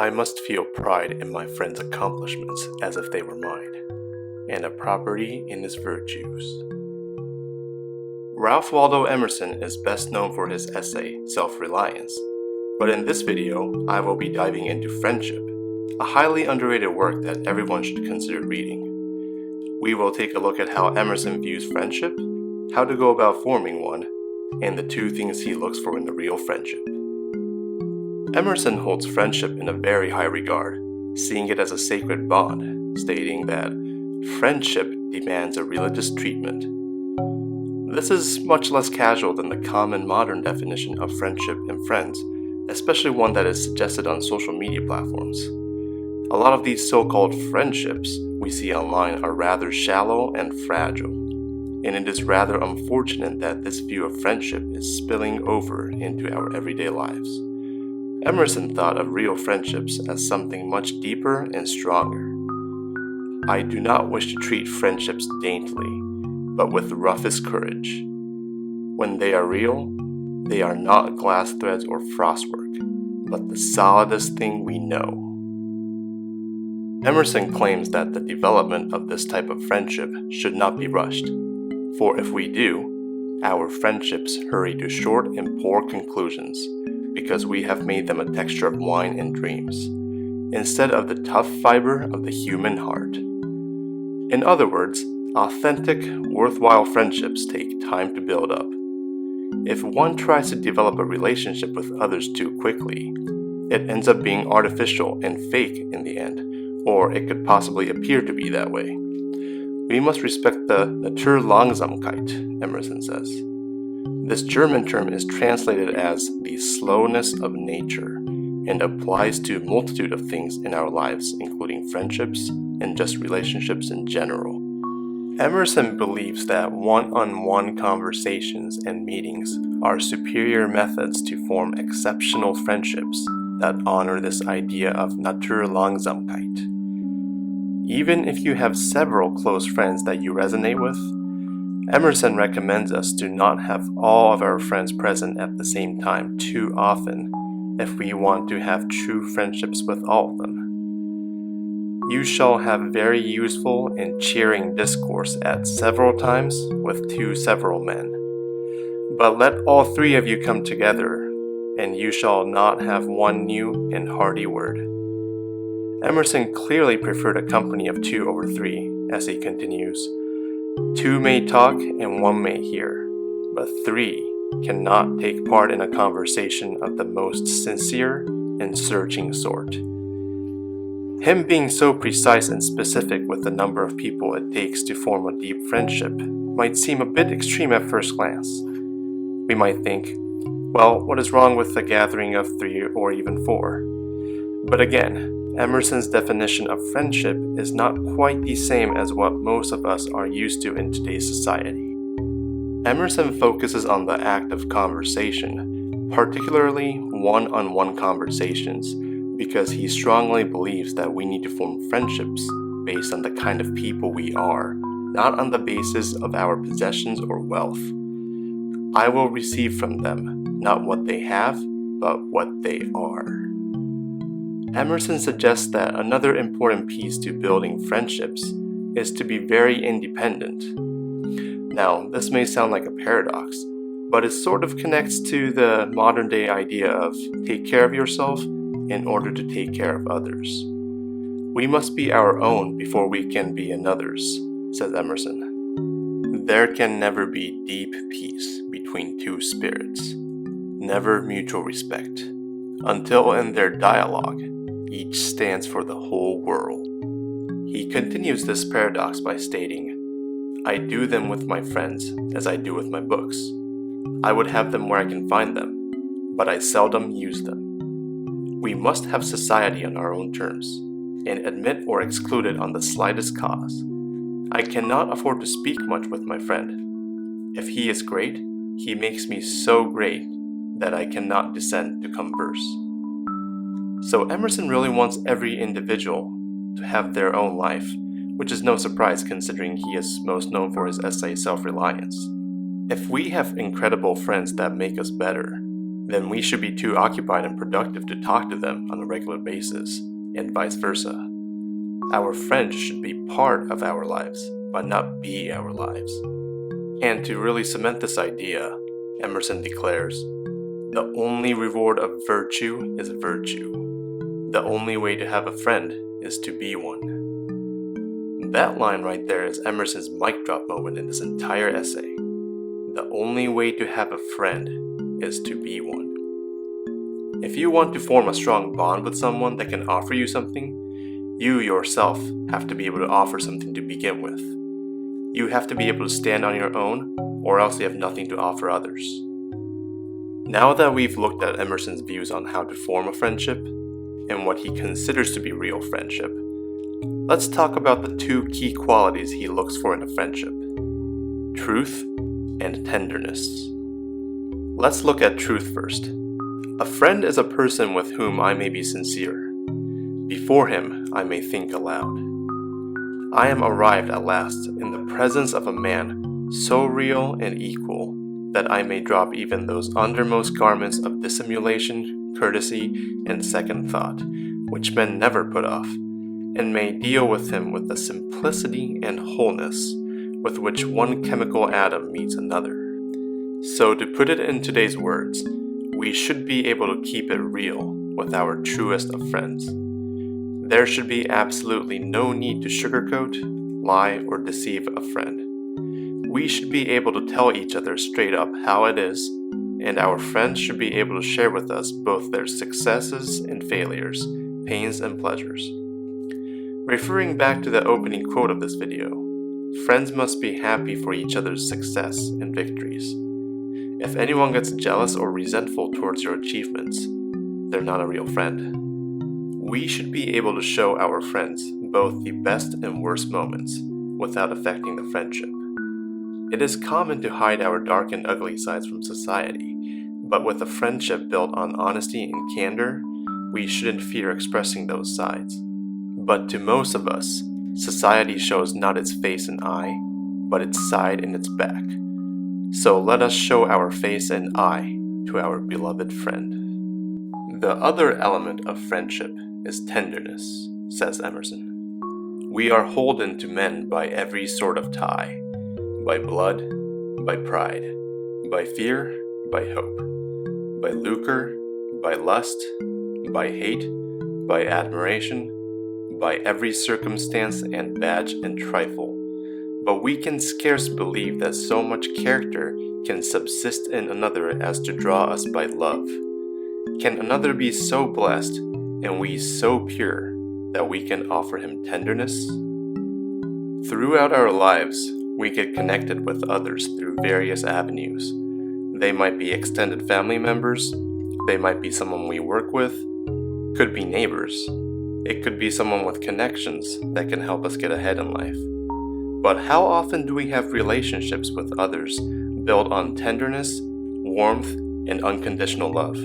I must feel pride in my friend's accomplishments as if they were mine, and a property in his virtues. Ralph Waldo Emerson is best known for his essay, Selfreliance, but in this video, I will be diving into Friendship, a highly underrated work that everyone should consider reading. We will take a look at how Emerson views friendship, how to go about forming one, and the two things he looks for in a real friendship. Emerson holds friendship in a very high regard, seeing it as a sacred bond, stating that friendship demands a religious treatment. This is much less casual than the common modern definition of friendship and friends, especially one that is suggested on social media platforms. A lot of these so-called friendships we see online are rather shallow and fragile, and it is rather unfortunate that this view of friendship is spilling over into our everyday lives. Emerson thought of real friendships as something much deeper and stronger. I do not wish to treat friendships daintily, but with the roughest courage. When they are real, they are not glass threads or frostwork, but the solidest thing we know. Emerson claims that the development of this type of friendship should not be rushed, for if we do, our friendships hurry to short and poor conclusions because we have made them a texture of wine and dreams, instead of the tough fiber of the human heart. In other words, authentic, worthwhile friendships take time to build up. If one tries to develop a relationship with others too quickly, it ends up being artificial and fake in the end, or it could possibly appear to be that way. We must respect the Naturlangsamkeit, Emerson says. This German term is translated as the slowness of nature and applies to a multitude of things in our lives, including friendships and just relationships in general. Emerson believes that one-on-one conversations and meetings are superior methods to form exceptional friendships that honor this idea of Naturlangsamkeit. Even if you have several close friends that you resonate with, Emerson recommends us to not have all of our friends present at the same time too often if we want to have true friendships with all of them. You shall have very useful and cheering discourse at several times with two several men. But let all three of you come together, and you shall not have one new and hearty word. Emerson clearly preferred a company of 2 over 3, as he continues, 2 may talk and 1 may hear, but 3 cannot take part in a conversation of the most sincere and searching sort. Him being so precise and specific with the number of people it takes to form a deep friendship might seem a bit extreme at first glance. We might think, well, what is wrong with a gathering of 3 or even 4? But again, Emerson's definition of friendship is not quite the same as what most of us are used to in today's society. Emerson focuses on the act of conversation, particularly one-on-one conversations, because he strongly believes that we need to form friendships based on the kind of people we are, not on the basis of our possessions or wealth. I will receive from them not what they have, but what they are. Emerson suggests that another important piece to building friendships is to be very independent. Now, this may sound like a paradox, but it sort of connects to the modern day idea of take care of yourself in order to take care of others. We must be our own before we can be another's, says Emerson. There can never be deep peace between two spirits, never mutual respect, until in their dialogue, each stands for the whole world. He continues this paradox by stating, I do them with my friends as I do with my books. I would have them where I can find them, but I seldom use them. We must have society on our own terms, and admit or exclude it on the slightest cause. I cannot afford to speak much with my friend. If he is great, he makes me so great that I cannot descend to converse. So Emerson really wants every individual to have their own life, which is no surprise considering he is most known for his essay Selfreliance. If we have incredible friends that make us better, then we should be too occupied and productive to talk to them on a regular basis, and vice versa. Our friends should be part of our lives, but not be our lives. And to really cement this idea, Emerson declares, "The only reward of virtue is virtue. The only way to have a friend is to be one." That line right there is Emerson's mic drop moment in this entire essay. The only way to have a friend is to be one. If you want to form a strong bond with someone that can offer you something, you yourself have to be able to offer something to begin with. You have to be able to stand on your own, or else you have nothing to offer others. Now that we've looked at Emerson's views on how to form a friendship, and what he considers to be real friendship, let's talk about the two key qualities he looks for in a friendship: truth and tenderness. Let's look at truth first. A friend is a person with whom I may be sincere. Before him, I may think aloud. I am arrived at last in the presence of a man so real and equal that I may drop even those undermost garments of dissimulation, courtesy, and second thought, which men never put off, and may deal with him with the simplicity and wholeness with which one chemical atom meets another. So to put it in today's words, we should be able to keep it real with our truest of friends. There should be absolutely no need to sugarcoat, lie, or deceive a friend. We should be able to tell each other straight up how it is, and our friends should be able to share with us both their successes and failures, pains and pleasures. Referring back to the opening quote of this video, friends must be happy for each other's success and victories. If anyone gets jealous or resentful towards your achievements, they're not a real friend. We should be able to show our friends both the best and worst moments without affecting the friendship. It is common to hide our dark and ugly sides from society, but with a friendship built on honesty and candor, we shouldn't fear expressing those sides. But to most of us, society shows not its face and eye, but its side and its back. So let us show our face and eye to our beloved friend. The other element of friendship is tenderness, says Emerson. We are holden to men by every sort of tie, by blood, by pride, by fear, by hope, by lucre, by lust, by hate, by admiration, by every circumstance and badge and trifle. But we can scarce believe that so much character can subsist in another as to draw us by love. Can another be so blessed, and we so pure, that we can offer him tenderness? Throughout our lives, we get connected with others through various avenues. They might be extended family members, they might be someone we work with, could be neighbors, it could be someone with connections that can help us get ahead in life. But how often do we have relationships with others built on tenderness, warmth, and unconditional love?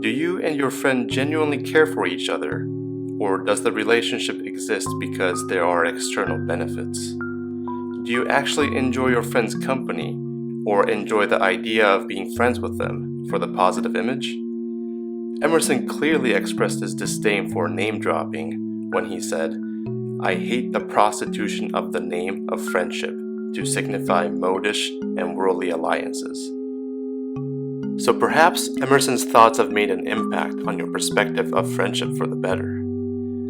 Do you and your friend genuinely care for each other, or does the relationship exist because there are external benefits? Do you actually enjoy your friend's company, or enjoy the idea of being friends with them for the positive image? Emerson clearly expressed his disdain for name-dropping when he said, "I hate the prostitution of the name of friendship to signify modish and worldly alliances." So perhaps Emerson's thoughts have made an impact on your perspective of friendship for the better.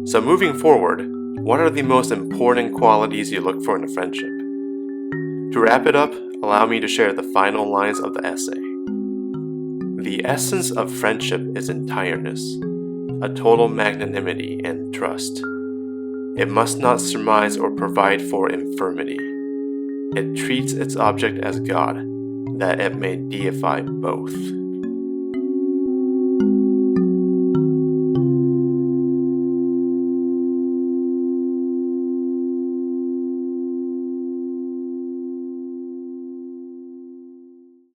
So moving forward, what are the most important qualities you look for in a friendship? To wrap it up, allow me to share the final lines of the essay. The essence of friendship is entireness, a total magnanimity and trust. It must not surmise or provide for infirmity. It treats its object as God, that it may deify both.